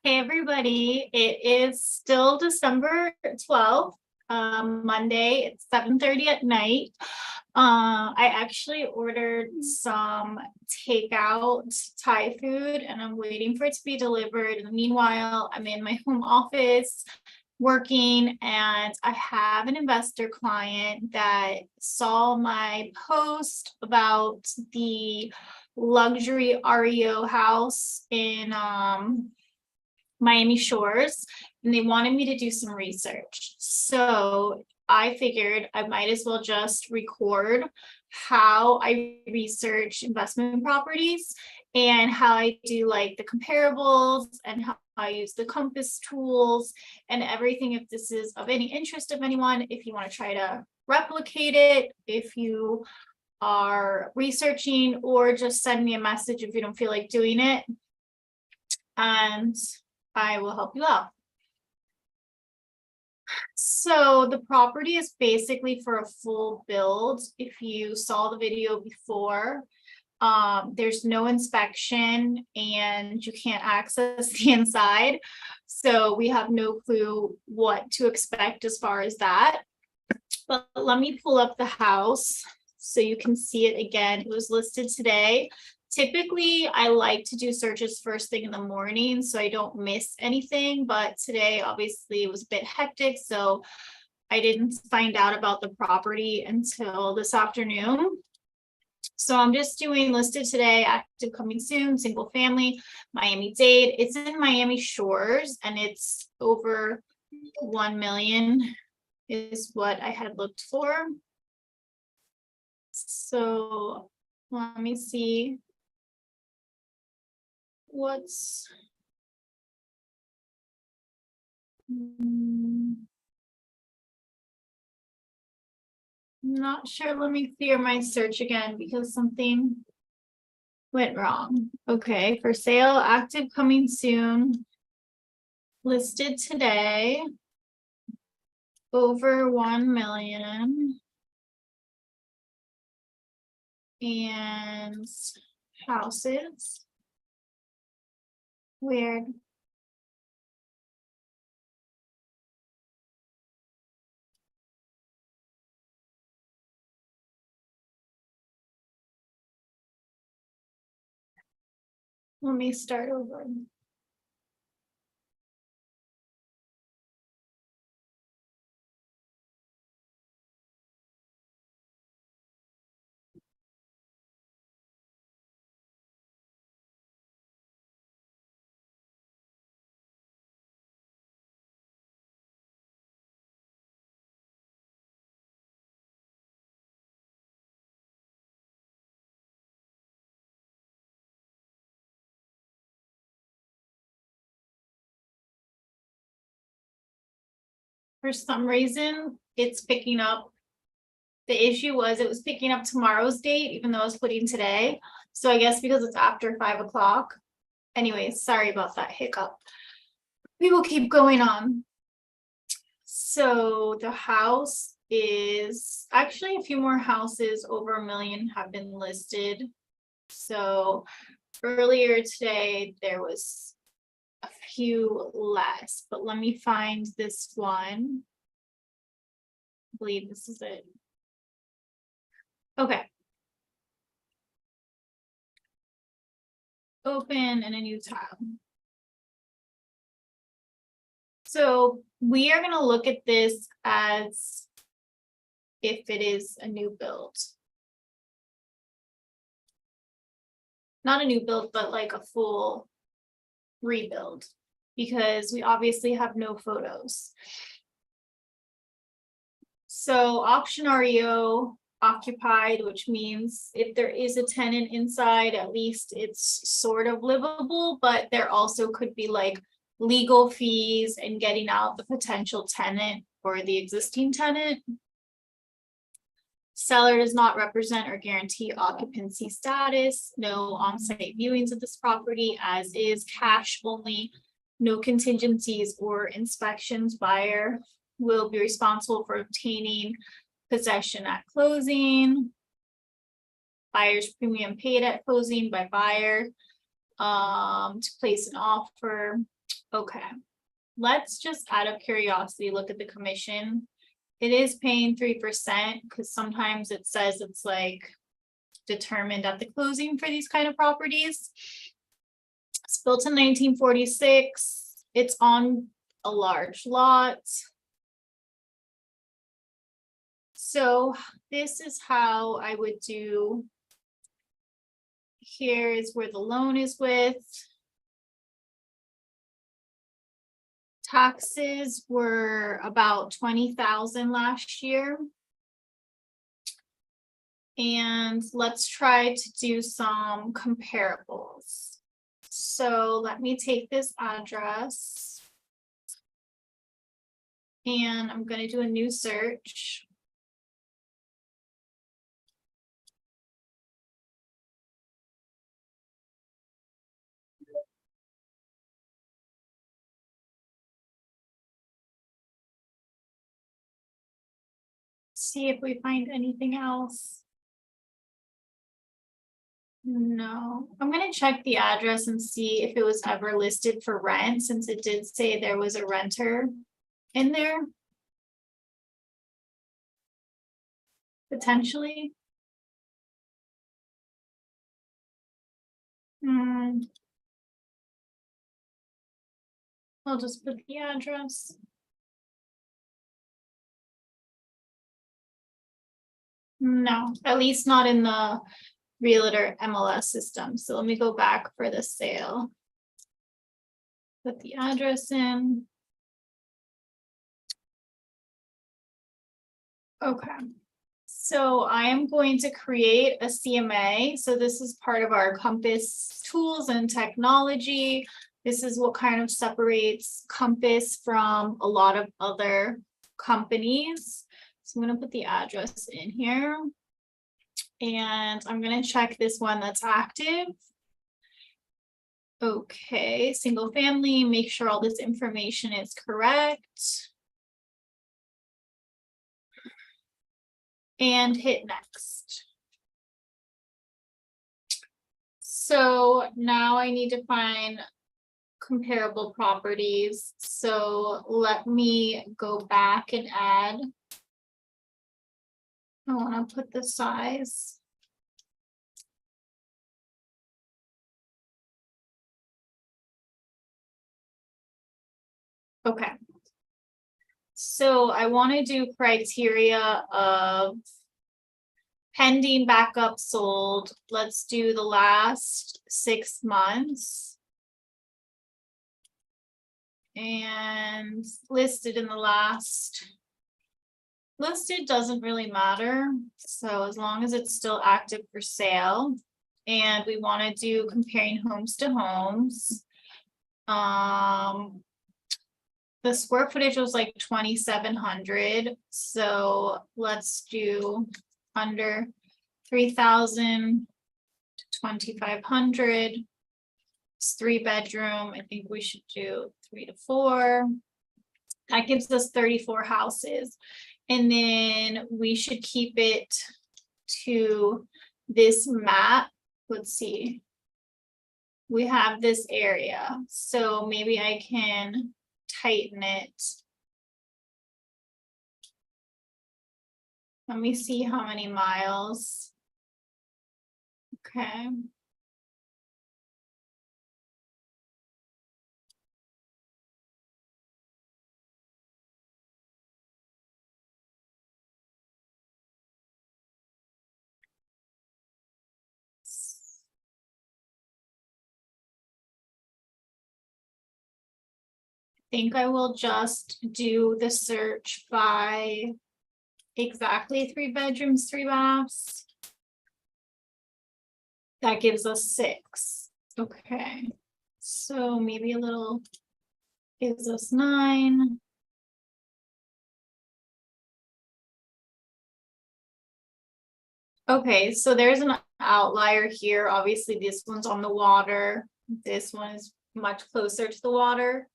Hey everybody, it is still December 12th, Monday. It's 7:30 at night. I actually ordered some takeout Thai food and I'm waiting for it to be delivered. And meanwhile, I'm in my home office working, and I have an investor client that saw my post about the luxury REO house in Miami Shores, and they wanted me to do some research. So I figured I might as well just record how I research investment properties and how I do like the comparables and how I use the compass tools and everything. If this is of any interest of anyone, if you want to try to replicate it, if you are researching, or just send me a message if you don't feel like doing it, and I will help you out. So the property is basically for a full build. If you saw the video before, there's no inspection and you can't access the inside. So we have no clue what to expect as far as that. But let me pull up the house so you can see it again. It was listed today. Typically, I like to do searches first thing in the morning so I don't miss anything, but today obviously it was a bit hectic, so I didn't find out about the property until this afternoon. So I'm just doing listed today, active coming soon, single family, Miami-Dade. It's in Miami Shores and it's over 1 million is what I had looked for. So let me see what's not sure. Let me clear my search again because something went wrong. Okay, for sale, active coming soon, listed today, over 1 million, and houses. Weird. Let me start over. For some reason, it's picking up. The issue was it was picking up tomorrow's date, even though I was putting today. So I guess because it's after 5 o'clock. Anyways, sorry about that hiccup. We will keep going on. So the house is actually a few more houses over 1 million have been listed. So earlier today, there was a few less, but let me find this one. I believe this is it. Okay. Open in a new tab. So we are going to look at this as if it is a new build. Not a new build, but like a full rebuild, because we obviously have no photos. So option REO occupied, which means if there is a tenant inside, at least it's sort of livable, but there also could be like legal fees and getting out the potential tenant or the existing tenant. Seller does not represent or guarantee occupancy status. No on-site viewings of this property, as is cash only. No contingencies or inspections. Buyer will be responsible for obtaining possession at closing. Buyer's premium paid at closing by buyer to place an offer. Okay, let's just out of curiosity, look at the commission. It is paying 3% because sometimes it says it's like determined at the closing for these kind of properties. It's built in 1946. It's on a large lot. So this is how I would do. Here is where the loan is with. Taxes were about 20,000 last year. And let's try to do some comparables. So let me take this address. And I'm going to do a new search. See if we find anything else. No, I'm gonna check the address and see if it was ever listed for rent, since it did say there was a renter in there. Potentially. I'll just put the address. No, at least not in the Realtor MLS system. So let me go back for the sale. Put the address in. Okay. So I am going to create a CMA. So this is part of our Compass tools and technology. This is what kind of separates Compass from a lot of other companies. So I'm going to put the address in here. And I'm going to check this one that's active. Okay, single family, make sure all this information is correct. And hit next. So now I need to find comparable properties. So let me go back and add. I want to put the size. Okay. So I want to do criteria of pending, backup, sold. Let's do the last 6 months. And listed in the last. Listed doesn't really matter. So as long as it's still active for sale. And we want to do comparing homes to homes. The square footage was like 2,700. So let's do under 3,000 to 2,500. It's 3-bedroom. I think we should do 3 to 4. That gives us 34 houses. And then we should keep it to this map. Let's see. We have this area. So maybe I can tighten it. Let me see how many miles. Okay. I think I will just do the search by exactly 3 bedrooms, 3 baths. That gives us 6. Okay. So maybe a little gives us 9. Okay, so there's an outlier here. Obviously, this one's on the water. This one is much closer to the water.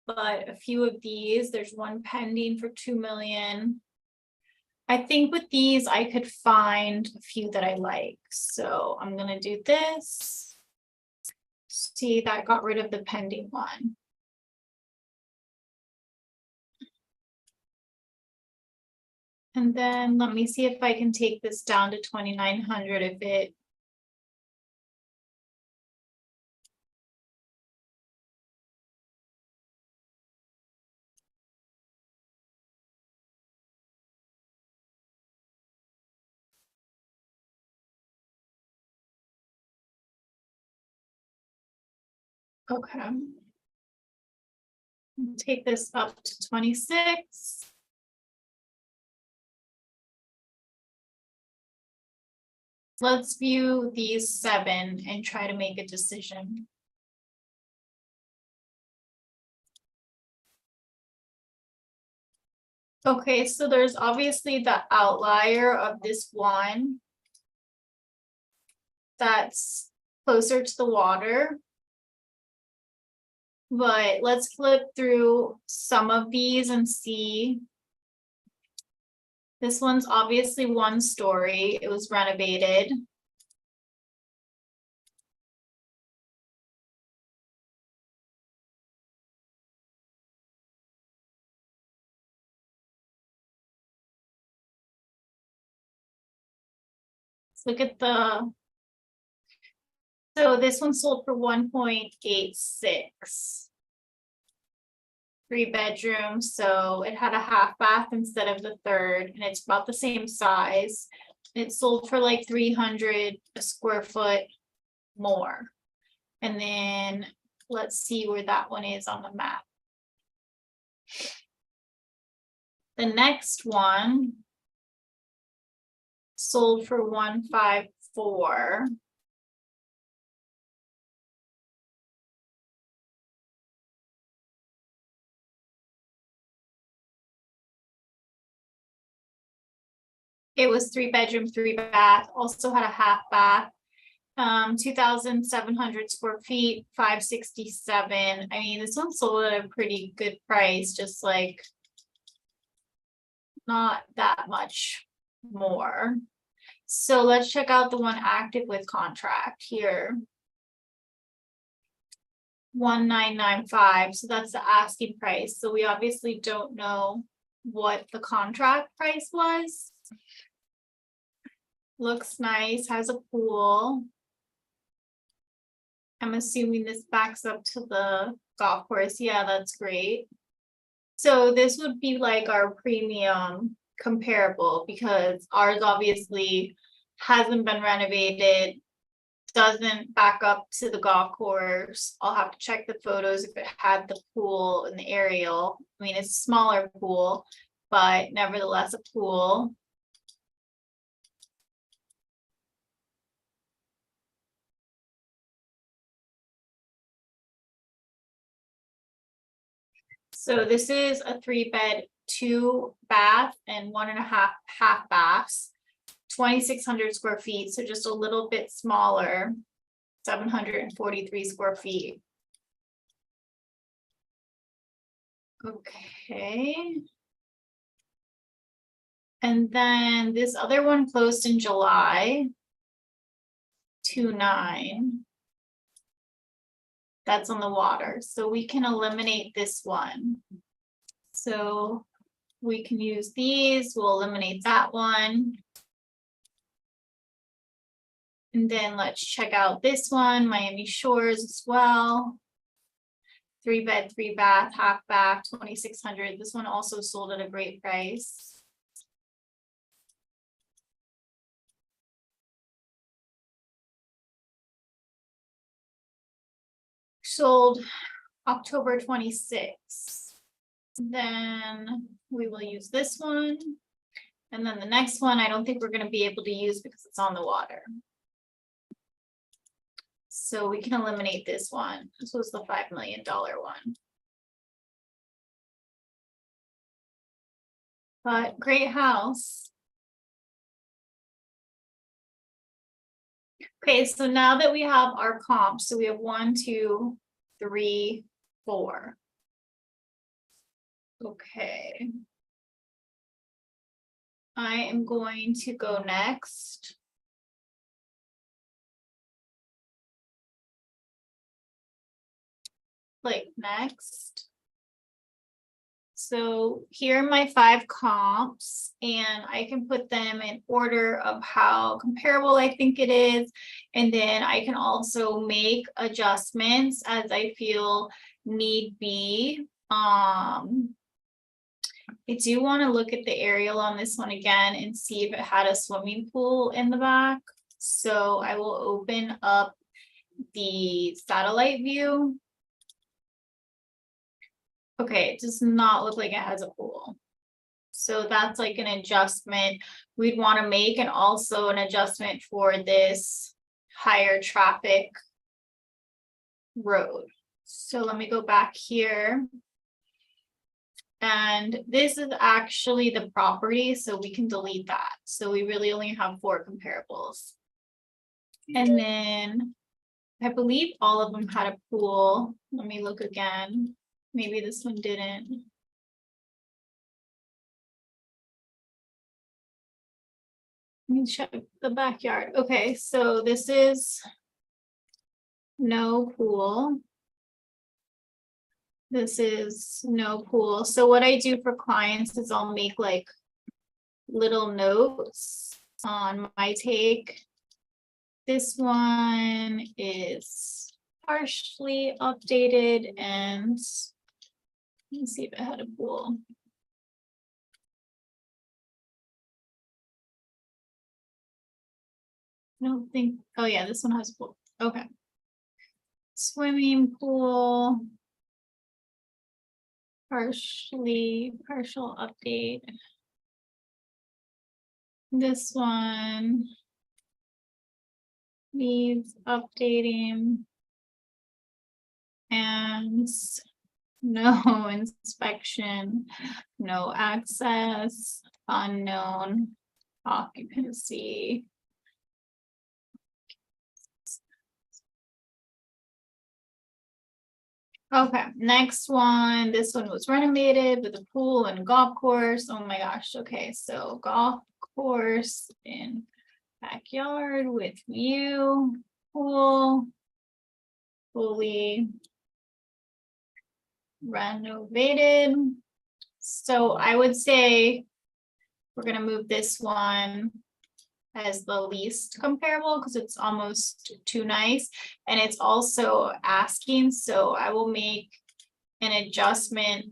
But a few of these, there's one pending for 2 million. I think with these, I could find a few that I like. So I'm gonna do this. See, that got rid of the pending one. And then let me see if I can take this down to 2,900 if it. Okay. Take this up to 26. Let's view these 7 and try to make a decision. Okay, so there's obviously the outlier of this one that's closer to the water. But let's flip through some of these and see. This one's obviously 1 story. It was renovated. Let's look at the. So this one sold for 1.86. 3 bedrooms, so it had a half bath instead of the third, and it's about the same size. It sold for like 300 a square foot more. And then let's see where that one is on the map. The next one sold for 154. It was 3 bedroom, 3 bath, also had a half bath. 2,700 square feet, 567. I mean, this one sold at a pretty good price, just like not that much more. So let's check out the one active with contract here. 1,995. So that's the asking price. So we obviously don't know what the contract price was. Looks nice, has a pool. I'm assuming this backs up to the golf course. Yeah, that's great. So this would be like our premium comparable because ours obviously hasn't been renovated, doesn't back up to the golf course. I'll have to check the photos if it had the pool and the aerial. I mean, it's a smaller pool, but nevertheless a pool. So this is a 3-bed, 2 bath and 1.5 half baths, 2,600 square feet. So just a little bit smaller, 743 square feet. Okay. And then this other one closed in July, 2.9. That's on the water, so we can eliminate this one. So we can use these, we'll eliminate that one. And then let's check out this one, Miami Shores as well. 3-bed, 3 bath, half bath, 2,600. This one also sold at a great price. Sold October 26th. Then we will use this one. And then the next one, I don't think we're going to be able to use because it's on the water. So we can eliminate this one. This was the $5 million one. But great house. Okay, so now that we have our comps, so we have 1, 2, 3, 4. Okay. I am going to go next. Click next. So here are my 5 comps, and I can put them in order of how comparable I think it is. And then I can also make adjustments as I feel need be. I do want to look at the aerial on this one again and see if it had a swimming pool in the back. So I will open up the satellite view. Okay, it does not look like it has a pool. So that's like an adjustment we'd want to make, and also an adjustment for this higher traffic road. So let me go back here. And this is actually the property, so we can delete that. So we really only have 4 comparables. And then I believe all of them had a pool. Let me look again. Maybe this one didn't. Let me check the backyard. Okay, so this is no pool. This is no pool. So what I do for clients is I'll make like little notes on my take. This one is partially updated, and let me see if it had a pool. I don't think, oh yeah, this one has a pool. Okay. Swimming pool. Partial update. This one needs updating. And no inspection, no access, unknown occupancy. Okay, next one. This one was renovated with a pool and golf course. Oh my gosh. Okay, so golf course in backyard with view, pool, fully renovated. So I would say we're gonna move this one as the least comparable because it's almost too nice, and it's also asking, so I will make an adjustment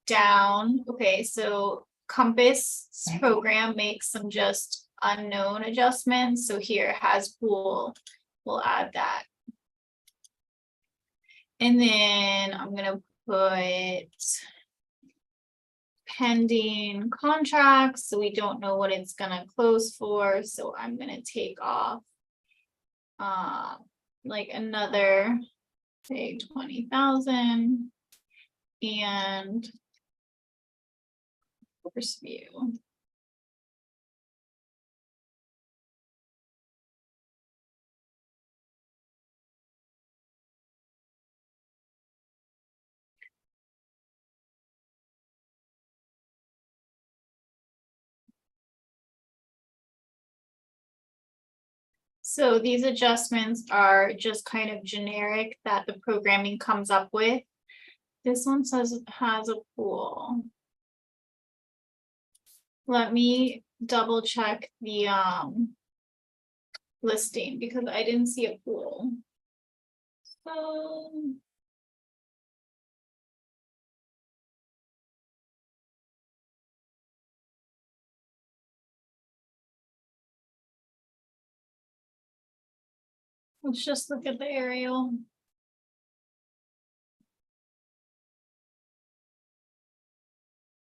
down. Okay, so Compass program makes some just unknown adjustments. So here it has pool, we'll add that. And then I'm gonna put pending contracts, so we don't know what it's gonna close for. So I'm gonna take off like another, say, 20,000, and course view. So these adjustments are just kind of generic that the programming comes up with. This one says it has a pool. Let me double check the listing because I didn't see a pool. So let's just look at the aerial.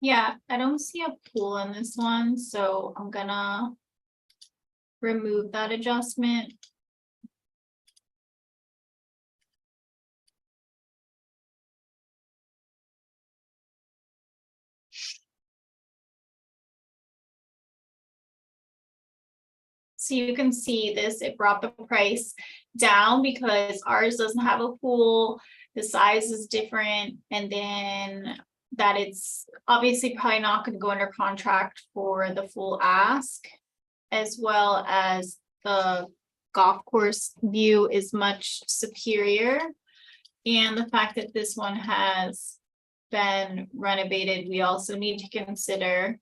Yeah, I don't see a pool in this one, so I'm gonna remove that adjustment. So you can see this, it brought the price down because ours doesn't have a pool, the size is different, and then that it's obviously probably not going to go under contract for the full ask, as well as the golf course view is much superior. And the fact that this one has been renovated, we also need to consider.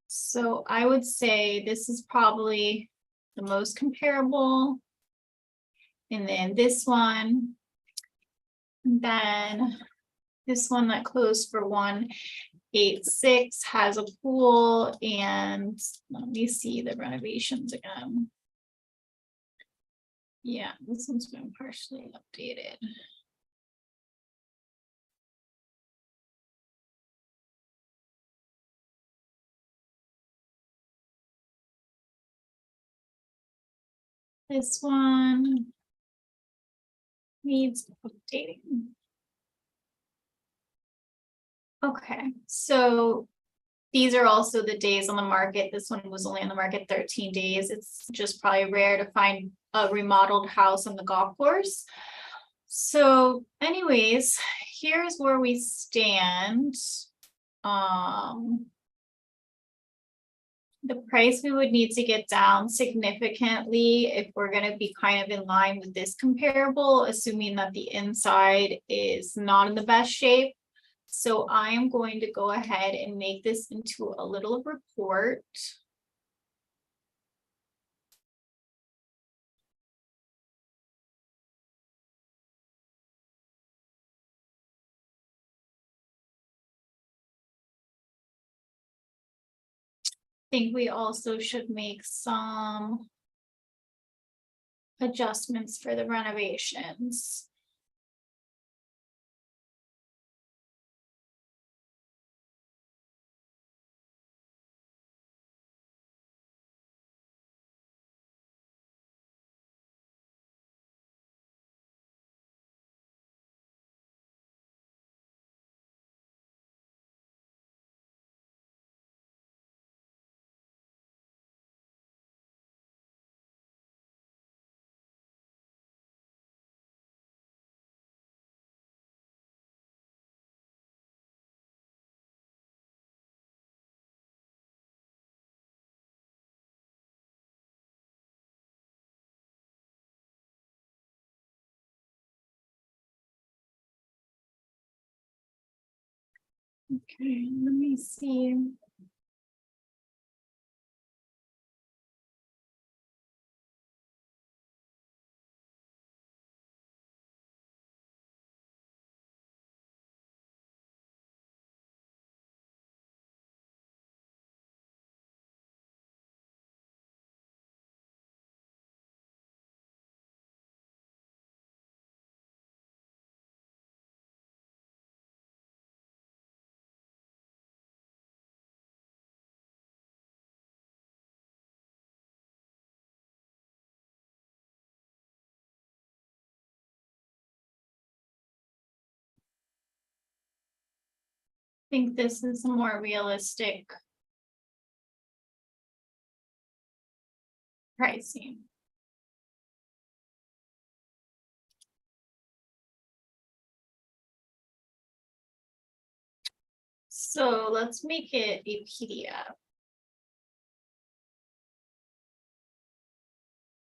So I would say this is probably the most comparable. And then this one. Then this one that closed for 186 has a pool, and let me see the renovations again. Yeah, this one's been partially updated. This one needs updating. Okay, so these are also the days on the market. This one was only on the market 13 days. It's just probably rare to find a remodeled house on the golf course. So anyways, here's where we stand. The price we would need to get down significantly if we're going to be kind of in line with this comparable, assuming that the inside is not in the best shape. So I am going to go ahead and make this into a little report. I think we also should make some adjustments for the renovations. Okay, let me see. I think this is more realistic pricing. So let's make it a PDF.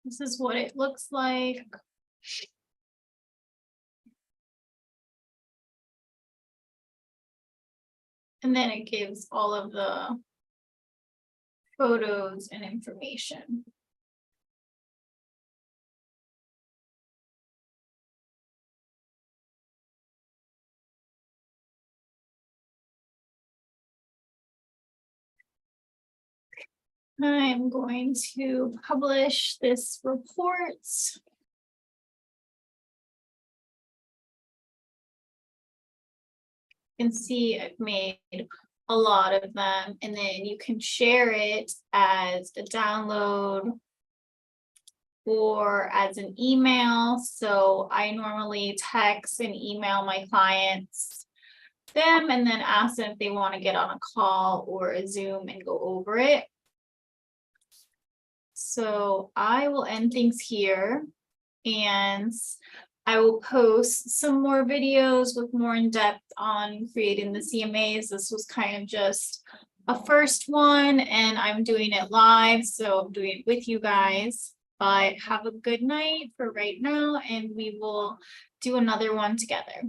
This is what it looks like. And then it gives all of the photos and information. I'm going to publish this report. You can see I've made a lot of them, and then you can share it as a download or as an email. So I normally text and email my clients them and then ask them if they want to get on a call or a Zoom and go over it. So I will end things here, and I will post some more videos with more in depth on creating the CMAs. This was kind of just a first one, and I'm doing it live, so I'm doing it with you guys. But have a good night for right now, and we will do another one together.